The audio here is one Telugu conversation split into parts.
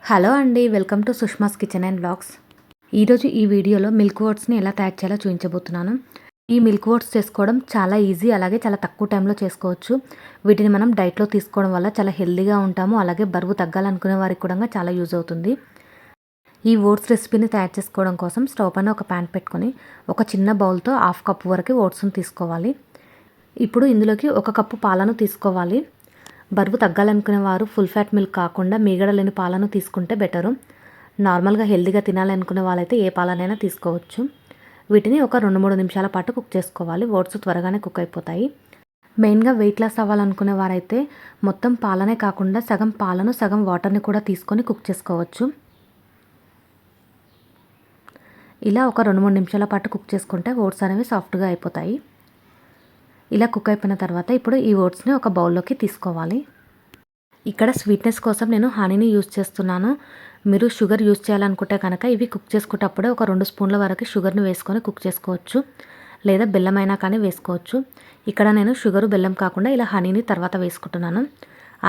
హలో అండి, welcome to Sushma's kitchen and vlogs. ఈరోజు ఈ వీడియోలో మిల్క్ ఓట్స్ని ఎలా తయారు చేయాలో చూపించబోతున్నాను. ఈ మిల్క్ ఓట్స్ చేసుకోవడం చాలా ఈజీ, అలాగే చాలా తక్కువ టైంలో చేసుకోవచ్చు. వీటిని మనం డైట్లో తీసుకోవడం వల్ల చాలా హెల్తీగా ఉంటాము, అలాగే బరువు తగ్గాలనుకునే వారికి కూడా చాలా యూజ్ అవుతుంది. ఈ ఓట్స్ రెసిపీని తయారు చేసుకోవడం కోసం స్టవ్ పైన ఒక ప్యాన్ పెట్టుకొని ఒక చిన్న బౌల్తో 1/2 కప్పు వరకు ఓట్స్ని తీసుకోవాలి. ఇప్పుడు ఇందులోకి 1 కప్పు పాలను తీసుకోవాలి. బరువు తగ్గాలనుకునే వారు ఫుల్ ఫ్యాట్ మిల్క్ కాకుండా మీగడ లేని పాలను తీసుకుంటే బెటరు. నార్మల్గా హెల్తీగా తినాలనుకునే వాళ్ళైతే ఏ పాలనైనా తీసుకోవచ్చు. వీటిని ఒక 2-3 నిమిషాల పాటు కుక్ చేసుకోవాలి. ఓట్స్ త్వరగానే కుక్ అయిపోతాయి. మెయిన్గా వెయిట్ లాస్ అవ్వాలనుకునే వారైతే మొత్తం పాలనే కాకుండా సగం పాలను సగం వాటర్ని కూడా తీసుకొని కుక్ చేసుకోవచ్చు. ఇలా ఒక 2-3 నిమిషాల పాటు కుక్ చేసుకుంటే ఓట్స్ అనేవి సాఫ్ట్గా అయిపోతాయి. ఇలా కుక్ అయిపోయిన తర్వాత ఇప్పుడు ఈ ఓట్స్ని ఒక బౌల్లోకి తీసుకోవాలి. ఇక్కడ స్వీట్నెస్ కోసం నేను హనీని యూజ్ చేస్తున్నాను. మీరు షుగర్ యూజ్ చేయాలనుకుంటే కనుక ఇవి కుక్ చేసుకునేటప్పుడే ఒక 2 స్పూన్ల వరకు షుగర్ని వేసుకొని కుక్ చేసుకోవచ్చు, లేదా బెల్లం అయినా కానీ వేసుకోవచ్చు. ఇక్కడ నేను షుగరు బెల్లం కాకుండా ఇలా హనీని తర్వాత వేసుకుంటున్నాను.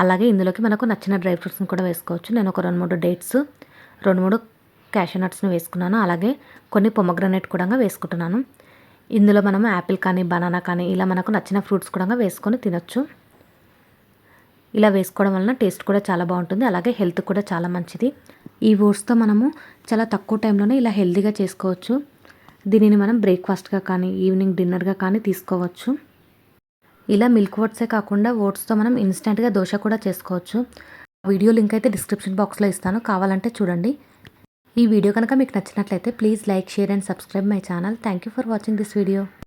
అలాగే ఇందులోకి మనకు నచ్చిన డ్రై ఫ్రూట్స్ని కూడా వేసుకోవచ్చు. నేను ఒక 2-3 డేట్స్, 2-3 క్యాషూ నట్స్ని వేసుకున్నాను. అలాగే కొన్ని పొమగ్రనేట్ కూడా వేసుకుంటున్నాను. ఇందులో మనం యాపిల్ కానీ బనానా కానీ ఇలా మనకు నచ్చిన ఫ్రూట్స్ కూడా వేసుకొని తినొచ్చు. ఇలా వేసుకోవడం వలన టేస్ట్ కూడా చాలా బాగుంటుంది, అలాగే హెల్త్ కూడా చాలా మంచిది. ఈ ఓట్స్తో మనము చాలా తక్కువ టైంలోనే ఇలా హెల్తీగా చేసుకోవచ్చు. దీనిని మనం బ్రేక్ఫాస్ట్గా కానీ ఈవినింగ్ డిన్నర్గా కానీ తీసుకోవచ్చు. ఇలా మిల్క్ ఓట్సే కాకుండా ఓట్స్తో మనం ఇన్స్టెంట్గా దోశ కూడా చేసుకోవచ్చు. వీడియో లింక్ అయితే డిస్క్రిప్షన్ బాక్స్లో ఇస్తాను, కావాలంటే చూడండి. ఈ వీడియో కనుక మీకు నచ్చినట్లయితే please like, share and subscribe my channel. Thank you for watching this video.